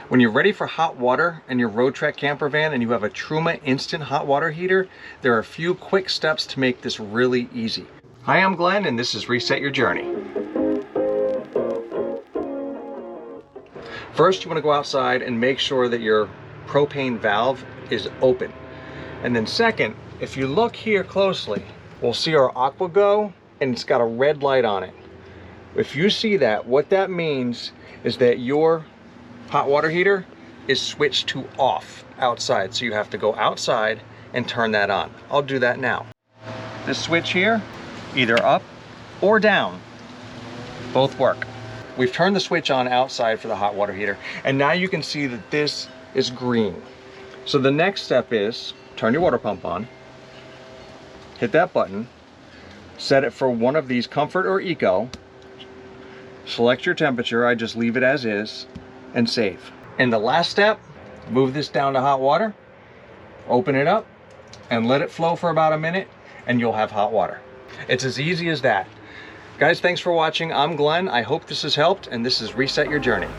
When you're ready for hot water in your Roadtrek camper van and you have a Truma instant hot water heater, there are a few quick steps to make this really easy. Hi, I'm Glenn and this is Reset Your Journey. First, you want to go outside and make sure that your propane valve is open. And then second, if you look here closely, we'll see our AquaGo and it's got a red light on it. If you see that, what that means is that your hot water heater is switched to off outside. So you have to go outside and turn that on. I'll do that now. This switch here, either up or down, both work. We've turned the switch on outside for the hot water heater, and now you can see that this is green. So the next step is turn your water pump on, hit that button, set it for one of these, Comfort or Eco, select your temperature, I just leave it as is, and save. And the last step, move this down to hot water, open it up, and let it flow for about a minute, and you'll have hot water. It's as easy as that. Guys, thanks for watching. I'm Glenn. I hope this has helped, and this is Reset Your Journey.